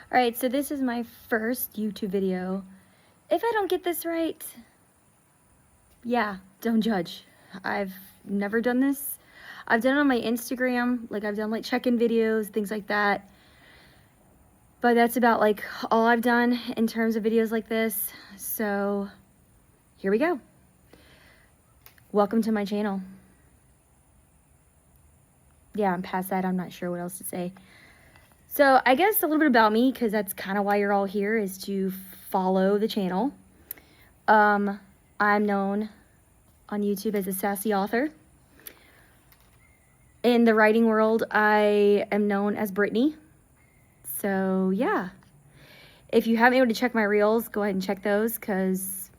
Alright, so this is my first YouTube video. If I don't get this right, yeah, don't judge. I've never done this. I've done it on my Instagram, like I've done like check-in videos, things like that. But that's about like all I've done in terms of videos like this. So here we go. Welcome to my channel. Yeah, I'm past that. I'm not sure what else to say. So I guess a little bit about me, because that's kind of why you're all here, is to follow the channel. I'm known on YouTube as a sassy author. In the writing world, I am known as Brittany. So yeah, if you haven't been able to check my reels, go ahead and check those, because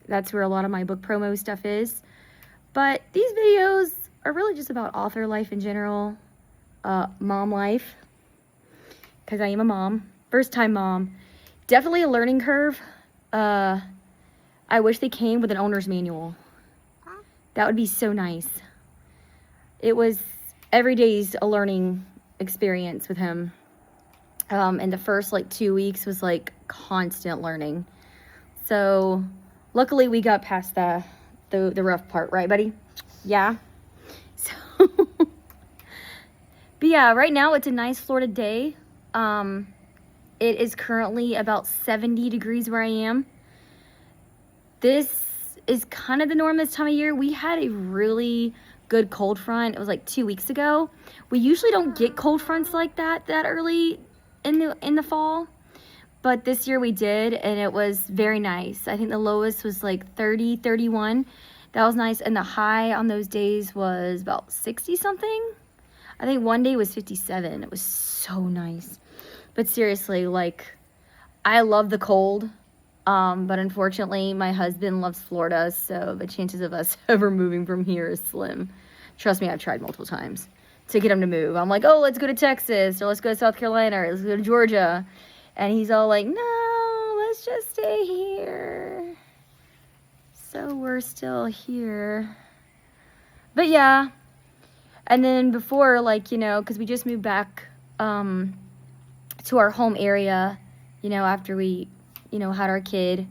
that's where a lot of my book promo stuff is. But these videos are really just about author life in general, mom life, because I am a mom, first time mom. Definitely a learning curve. I wish they came with an owner's manual. That would be so nice. It was every day's a learning experience with him. And the first like 2 weeks was like constant learning. So luckily we got past the rough part, right, buddy? Yeah. So, but yeah, right now it's a nice Florida day. It is currently about 70 degrees where I am. This is kind of the norm this time of year. We had a really good cold front. It was like 2 weeks ago. We usually don't get cold fronts like that early in the fall, but this year we did, and it was very nice. I think the lowest was like 30, 31. That was nice, and the high on those days was about 60 something. I think one day was 57. It was so nice. But seriously, like, I love the cold, but unfortunately my husband loves Florida, so the chances of us ever moving from here is slim. Trust me, I've tried multiple times to get him to move. I'm like, oh, let's go to Texas, or let's go to South Carolina, or let's go to Georgia. And he's all like, no, let's just stay here. So we're still here. But yeah. And then before, like, you know, because we just moved back to our home area, you know, after we, you know, had our kid.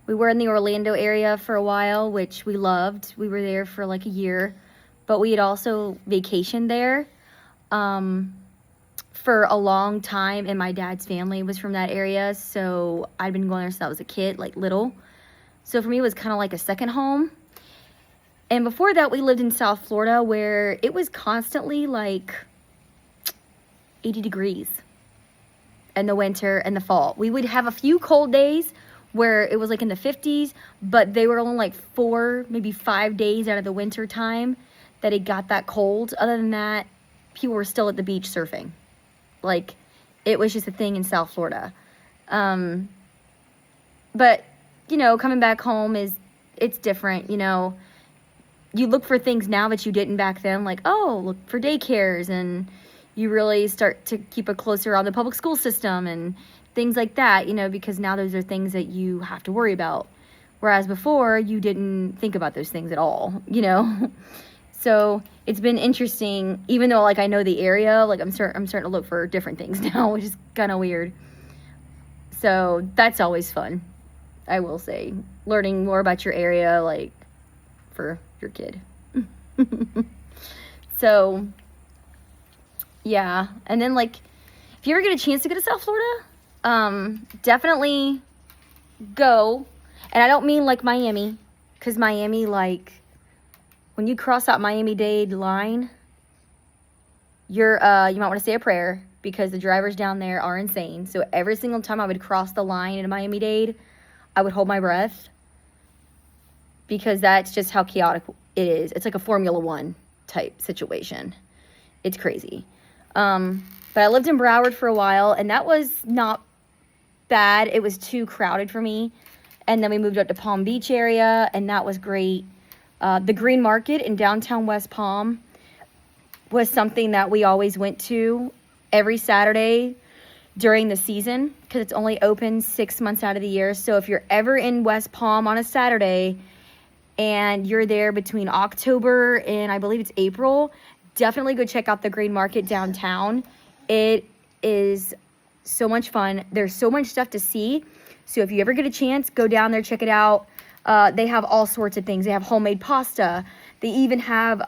We were in the Orlando area for a while, which we loved. We were there for like a year, but we had also vacationed there for a long time, and my dad's family was from that area, so I'd been going there since I was a kid, like little. So for me, it was kind of like a second home. And before that, we lived in South Florida, where it was constantly like 80 degrees in the winter and the fall. We would have a few cold days where it was like in the 50s, but they were only like 4, maybe 5 days out of the winter time that it got that cold. Other than that, people were still at the beach surfing. Like, it was just a thing in South Florida. But, you know, coming back home it's different, you know. You look for things now that you didn't back then, like, oh, look for daycares, and you really start to keep a closer eye on the public school system and things like that, you know, because now those are things that you have to worry about. Whereas before, you didn't think about those things at all, you know. So it's been interesting, even though, like, I know the area, like, I'm starting to look for different things now, which is kind of weird. So that's always fun, I will say. Learning more about your area, like, for your kid. So yeah. And then, like, if you ever get a chance to go to South Florida, definitely go. And I don't mean like Miami, because Miami, like, when you cross that Miami-Dade line, you might want to say a prayer, because the drivers down there are insane. So every single time I would cross the line in Miami-Dade, I would hold my breath, because that's just how chaotic it is. It's like a Formula One type situation. It's crazy. But I lived in Broward for a while, and that was not bad. It was too crowded for me. And then we moved up to Palm Beach area, and that was great. The Green Market in downtown West Palm was something that we always went to every Saturday during the season, because it's only open 6 months out of the year. So if you're ever in West Palm on a Saturday and you're there between October and I believe it's April, definitely go check out the Green Market downtown. It is so much fun. There's so much stuff to see. So if you ever get a chance, go down there, check it out. They have all sorts of things. They have homemade pasta. They even have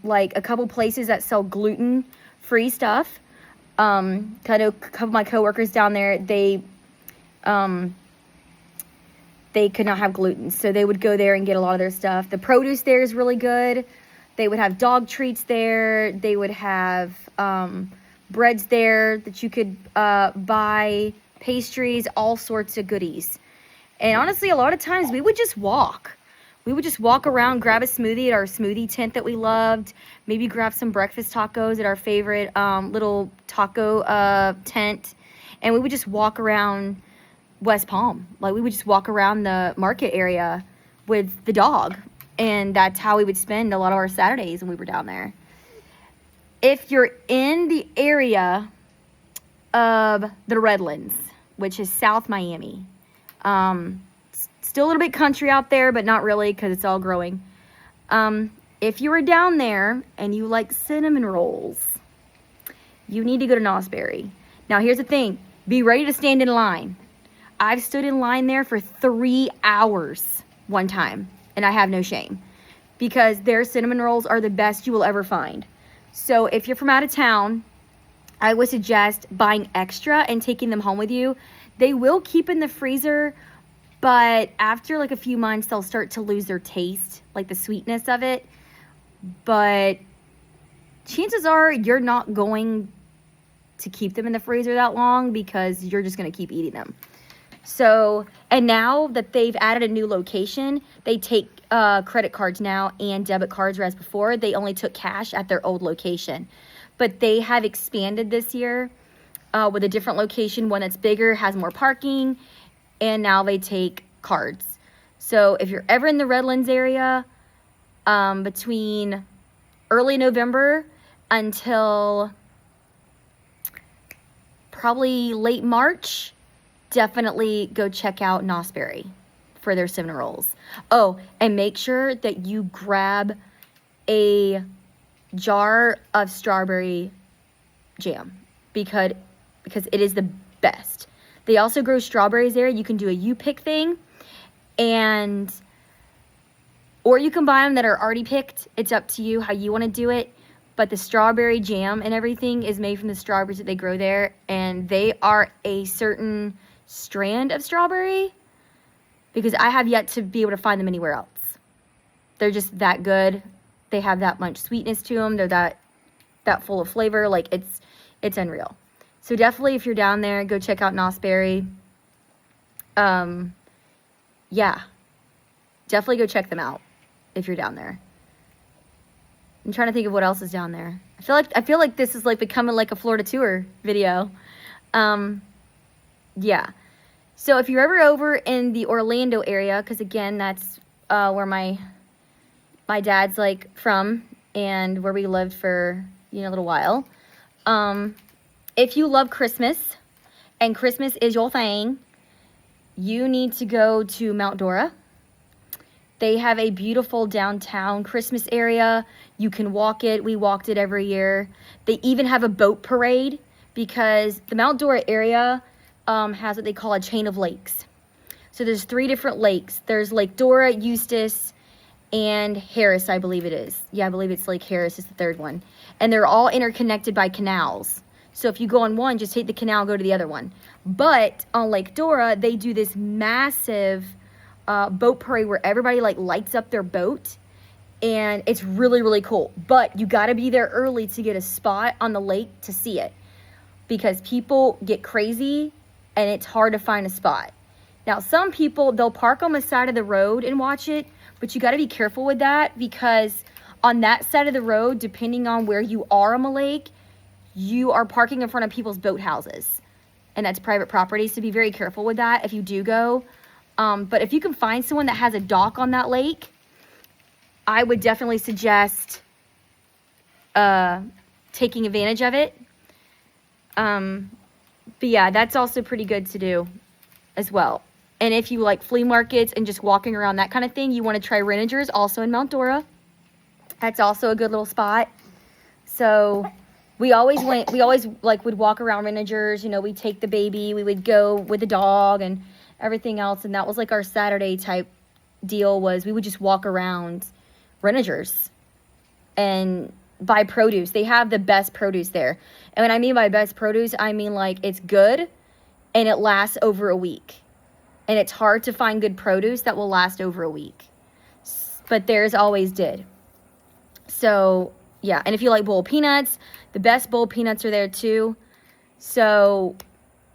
like a couple places that sell gluten-free stuff. I know a couple of my coworkers down there, they could not have gluten, so they would go there and get a lot of their stuff. The produce there is really good. They would have dog treats there. They would have breads there that you could buy, pastries, all sorts of goodies. And honestly, a lot of times we would just walk. We would just walk around, grab a smoothie at our smoothie tent that we loved, maybe grab some breakfast tacos at our favorite little taco tent, and we would just walk around West Palm. Like, we would just walk around the market area with the dog, and that's how we would spend a lot of our Saturdays when we were down there. If you're in the area of the Redlands, which is South Miami, still a little bit country out there, but not really because it's all growing. If you were down there and you like cinnamon rolls, you need to go to Knott's Berry. Now, here's the thing. Be ready to stand in line. I've stood in line there for 3 hours one time, and I have no shame, because their cinnamon rolls are the best you will ever find. So if you're from out of town, I would suggest buying extra and taking them home with you. They will keep in the freezer, but after like a few months, they'll start to lose their taste, like the sweetness of it. But chances are you're not going to keep them in the freezer that long, because you're just going to keep eating them. So, and now that they've added a new location, they take credit cards now and debit cards, whereas before they only took cash at their old location. But they have expanded this year with a different location, one that's bigger, has more parking, and now they take cards. So if you're ever in the Redlands area, between early November until probably late March, definitely go check out Knott's Berry for their cinnamon rolls. Oh, and make sure that you grab a jar of strawberry jam, because it is the best. They also grow strawberries there. You can do a you-pick thing, or you can buy them that are already picked. It's up to you how you want to do it. But the strawberry jam and everything is made from the strawberries that they grow there, and they are a certain strand of strawberry, because I have yet to be able to find them anywhere else. They're just that good. They have that much sweetness to them. They're that full of flavor. Like, it's unreal. So definitely, if you're down there, go check out Knott's Berry. Yeah, definitely go check them out if you're down there. I'm trying to think of what else is down there. I feel like this is like becoming like a Florida tour video. Yeah. So if you're ever over in the Orlando area, because again, that's where my dad's like from, and where we lived for a little while. If you love Christmas and Christmas is your thing, you need to go to Mount Dora. They have a beautiful downtown Christmas area. You can walk it. We walked it every year. They even have a boat parade, because the Mount Dora area has what they call a chain of lakes. So there's 3 different lakes. There's Lake Dora, Eustis, and Harris, I believe it is. Yeah, I believe it's Lake Harris is the 3rd one. And they're all interconnected by canals. So if you go on one, just take the canal, go to the other one. But on Lake Dora, they do this massive boat parade where everybody like lights up their boat, and it's really, really cool. But you got to be there early to get a spot on the lake to see it, because people get crazy and it's hard to find a spot. Now, some people, they'll park on the side of the road and watch it, but you got to be careful with that, because on that side of the road, depending on where you are on the lake, you are parking in front of people's boathouses, and that's private property, so be very careful with that if you do go. But if you can find someone that has a dock on that lake, I would definitely suggest taking advantage of it. But yeah, that's also pretty good to do as well. And if you like flea markets and just walking around, that kind of thing, you want to try Renninger's, also in Mount Dora. That's also a good little spot. So we always like would walk around Renagers, you know, we'd take the baby, we would go with the dog and everything else. And that was like our Saturday type deal, was we would just walk around Renagers and buy produce. They have the best produce there. And when I mean by best produce, I mean like it's good and it lasts over a week. And it's hard to find good produce that will last over a week. But theirs always did. So, yeah. And if you like bowl peanuts, the best bowl peanuts are there too. So,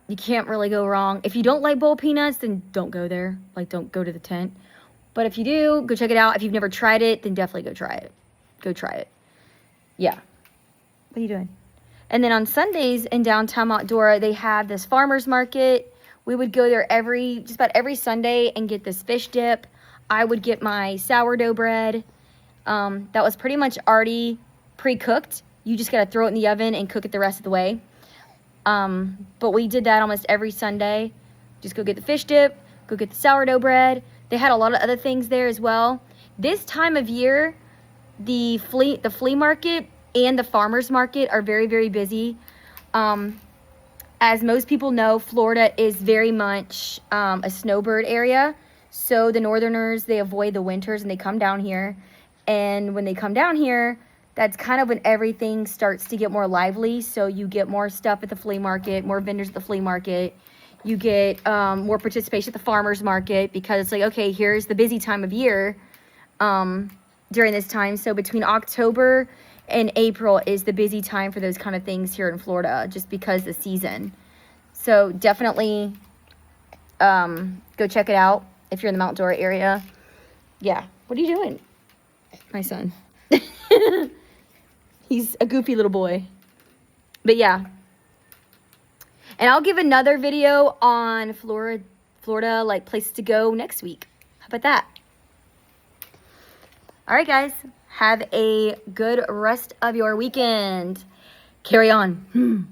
you can't really go wrong. If you don't like bowl peanuts, then don't go there. Like, don't go to the tent. But if you do, go check it out. If you've never tried it, then definitely go try it. Go try it. Yeah. What are you doing? And then on Sundays in downtown Mount Dora, they have this farmer's market. We would go there just about every Sunday and get this fish dip. I would get my sourdough bread. That was pretty much already pre-cooked. You just got to throw it in the oven and cook it the rest of the way. But we did that almost every Sunday. Just go get the fish dip, go get the sourdough bread. They had a lot of other things there as well. This time of year, the flea market and the farmer's market are very, very busy. As most people know, Florida is very much a snowbird area. So the northerners, they avoid the winters and they come down here. And when they come down here, that's kind of when everything starts to get more lively. So you get more stuff at the flea market, more vendors at the flea market. You get more participation at the farmer's market, because it's like, okay, here's the busy time of year during this time. So between October and April is the busy time for those kind of things here in Florida, just because the season. So definitely go check it out if you're in the Mount Dora area. Yeah. What are you doing? My son. He's a goofy little boy. But yeah. And I'll give another video on Florida, like places to go next week. How about that? All right, guys. Have a good rest of your weekend. Carry on.